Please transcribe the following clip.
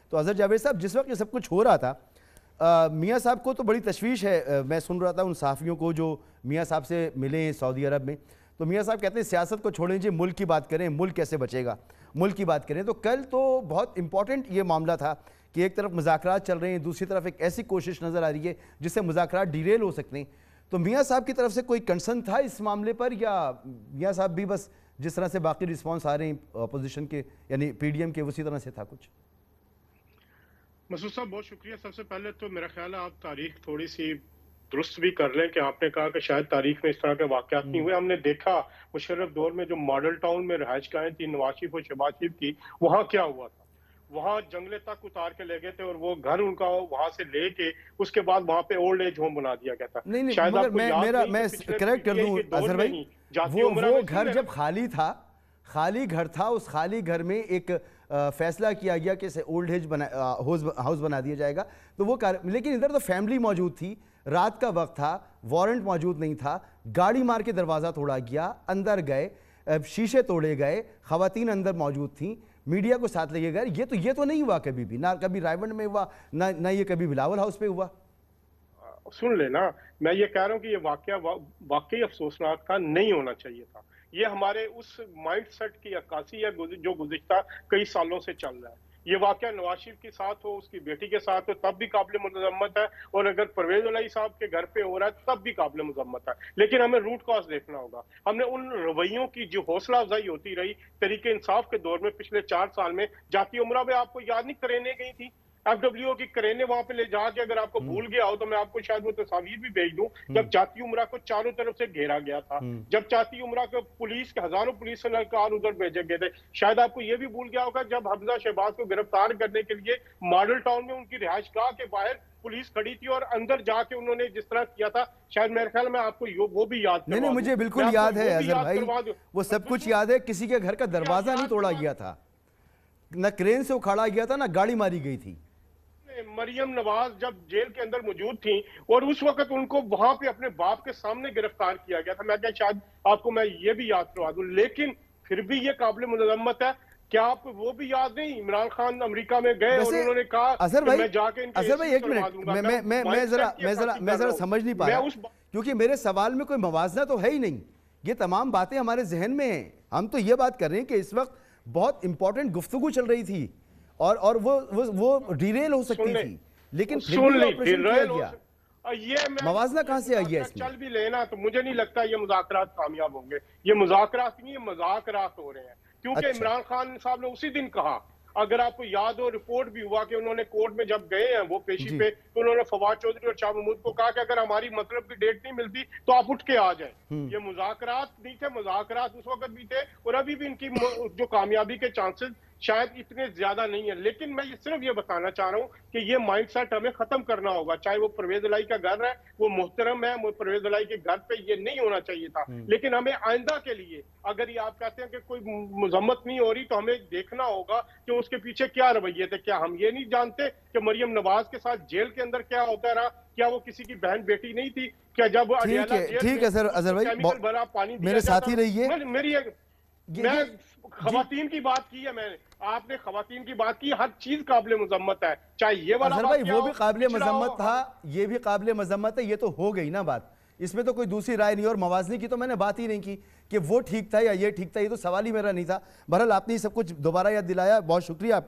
تو اظہر جاوید صاحب جس وقت یہ سب کچھ ہو رہا تھا میاں صاحب کو تو بڑی تشویش ہے، میں سن رہا تھا ان صحافیوں کو جو میاں صاحب سے ملے ہیں سعودی عرب میں، تو میاں صاحب کہتے ہیں سیاست کو چھوڑیں جی، ملک کی بات کریں، ملک کیسے بچے گا، ملک کی بات کریں۔ تو کل تو بہت امپورٹنٹ یہ معاملہ تھا کہ ایک طرف مذاکرات چل رہے ہیں، دوسری طرف ایک ایسی کوشش نظر آ رہی ہے جس سے مذاکرات ڈیریل ہو سکتے ہیں۔ تو میاں صاحب کی طرف سے کوئی کنسرن تھا اس معاملے پر، یا میاں صاحب بھی بس جس طرح سے باقی رسپانس آ رہے ہیں اپوزیشن کے یعنی پی ڈی ایم کے اسی طرح سے تھا کچھ؟ مسعود صاحب بہت شکریہ۔ سب سے پہلے تو میرا خیال ہے آپ تاریخ تھوڑی سی درست بھی کر لیں کہ آپ نے کہا کہ شاید تاریخ میں اس طرح کے واقعات نہیں ہوئے۔ ہم نے دیکھا مشرف دور میں جو ماڈل ٹاؤن میں رہائش گاہیں تھی نواز شریف اور شہباز شریف کی، وہاں کیا ہوا تھا؟ وہاں جنگلے تک اتار کے لے گئے تھے اور وہ گھر ان کا وہاں سے لے کے اس کے بعد وہاں پہ اولڈ ایج ہوم بنا دیا گیا تھا۔ نہیں شاید مگر آپ کو یاد نہیں میں کہ پچھلے کریکٹ کر دوں اظہر بھائی، وہ گھر جب خالی تھا، خالی گھر تھا، اس خالی گھر میں ایک فیصلہ کیا گیا کہ اسے اولڈ ایج ہاؤس بنا دیا جائے گا، تو وہ لیکن ادھر تو فیملی موجود تھی، رات کا وقت تھا، وارنٹ موجود نہیں تھا، گاڑی مار کے دروازہ توڑا گیا، اندر گئے، شیشے توڑے گئے، خواتین اندر موجود تھیں، میڈیا کو ساتھ لے گئے۔ یہ تو نہیں ہوا کبھی بھی، نہ کبھی رائے ونڈ میں ہوا، نہ یہ کبھی بلاول ہاؤس پہ ہوا۔ سن لینا، میں یہ کہہ رہا ہوں کہ یہ واقعہ واقعی افسوسناک تھا، نہیں ہونا چاہیے تھا۔ یہ ہمارے اس مائنڈ سیٹ کی عکاسی ہے جو گزشتہ کئی سالوں سے چل رہا ہے۔ یہ واقعہ نواز شریف کے ساتھ ہو، اس کی بیٹی کے ساتھ ہو، تب بھی قابل مذمت ہے، اور اگر پرویز الہی صاحب کے گھر پہ ہو رہا ہے تب بھی قابل مذمت ہے۔ لیکن ہمیں روٹ کاز دیکھنا ہوگا۔ ہم نے ان رویوں کی جو حوصلہ افزائی ہوتی رہی تحریک انصاف کے دور میں پچھلے 4 سال میں، جاتی عمرہ میں آپ کو یاد نہیں کرینے گئی تھی؟ ایف ڈبلیو او کی کرینے وہاں پہ لے جا کے، اگر آپ کو بھول گیا ہو تو میں آپ کو شاید وہ تصاویر بھی بھیج دوں، جب جاتی عمرہ کو چاروں طرف سے گھیرا گیا تھا، جب جاتی عمرہ کو پولیس کے ہزاروں پولیس اہلکار ادھر بھیجے گئے تھے۔ شاید آپ کو یہ بھی بھول گیا ہوگا جب حمزہ شہباز کو گرفتار کرنے کے لیے ماڈل ٹاؤن میں ان کی رہائش گاہ کے باہر پولیس کھڑی تھی اور اندر جا کے انہوں نے جس طرح کیا تھا، شاید میرے خیال میں آپ کو وہ بھی یاد کروا دوں۔ نہیں مجھے بالکل یاد ہے اظہر بھائی، وہ سب کچھ یاد ہے۔ کسی کے گھر کا دروازہ نہیں توڑا گیا تھا، نہ کرین سے اکھاڑا گیا تھا، نہ گاڑی ماری گئی تھی۔ مریم نواز جب جیل کے اندر موجود تھیں اور اس وقت ان کو وہاں پہ اپنے باپ کے سامنے گرفتار کیا گیا تھا، میں کہا شاید آپ کو میں یہ بھی یاد کروا دوں، لیکن پھر بھی یہ قابل مذمت ہے۔ کیا آپ کو وہ بھی یاد نہیں؟ عمران خان امریکہ میں گئے اور انہوں نے کہا کہ میں جا کے ان کے ایک منٹ، میں ذرا سمجھ نہیں پا رہا، کیونکہ میرے سوال میں کوئی موازنہ تو ہے ہی نہیں، یہ تمام باتیں ہمارے ذہن میں ہیں۔ ہم تو یہ بات کر رہے ہیں کہ اس وقت بہت امپورٹنٹ گفتگو چل رہی تھی اور وہ ڈیریل ہو سکتی تھی، لیکن پھر بھی آپریشن کیا گیا۔ موازنہ کہاں سے آئی ہے اس میں؟ چل بھی لینا تو مجھے نہیں لگتا یہ مذاکرات کامیاب ہوں گے۔ یہ مذاکرات نہیں، یہ مذاکرات ہو رہے ہیں، کیونکہ عمران خان صاحب نے اسی دن کہا، اگر آپ کو یاد ہو رپورٹ بھی ہوا کہ انہوں نے کورٹ میں جب گئے ہیں وہ پیشی پہ، تو انہوں نے فواد چودھری اور شاہ محمود کو کہا کہ اگر ہماری مطلب کی ڈیٹ نہیں ملتی تو آپ اٹھ کے آ جائیں۔ یہ مذاکرات نہیں تھے، مذاکرات اس وقت بھی تھے اور ابھی بھی ان کی جو کامیابی کے چانسز شاید اتنے زیادہ نہیں ہیں۔ لیکن میں صرف یہ بتانا چاہ رہا ہوں کہ یہ مائنڈ سیٹ ہمیں ختم کرنا ہوگا، چاہے وہ پرویز الہی کا گھر ہے، وہ محترم ہے، وہ پرویز الہی کے گھر پہ یہ نہیں ہونا چاہیے تھا۔ لیکن ہمیں آئندہ کے لیے، اگر یہ آپ کہتے ہیں کہ کوئی مذمت نہیں ہو رہی، تو ہمیں دیکھنا ہوگا کہ اس کے پیچھے کیا رویے تھے۔ کیا ہم یہ نہیں جانتے کہ مریم نواز کے ساتھ جیل کے اندر کیا ہوتا رہا؟ کیا وہ کسی کی بہن بیٹی نہیں تھی؟ کیا جب ٹھیک ہے سر اظہر بھائی، میرے ساتھی رہیے۔ میں خواتین کی بات کی ہے، میں نے آپ نے خواتین کی بات کی، ہر چیز قابل مذمت ہے، چاہے یہ والا اظہر بھائی وہ بھی قابل مذمت تھا، یہ بھی قابل مذمت ہے، یہ تو ہو گئی نا بات، اس میں تو کوئی دوسری رائے نہیں، اور موازنے کی تو میں نے بات ہی نہیں کی کہ وہ ٹھیک تھا یا یہ ٹھیک تھا، یہ تو سوال ہی میرا نہیں تھا۔ بہرحال آپ نے یہ سب کچھ دوبارہ یاد دلایا، بہت شکریہ آپ کا۔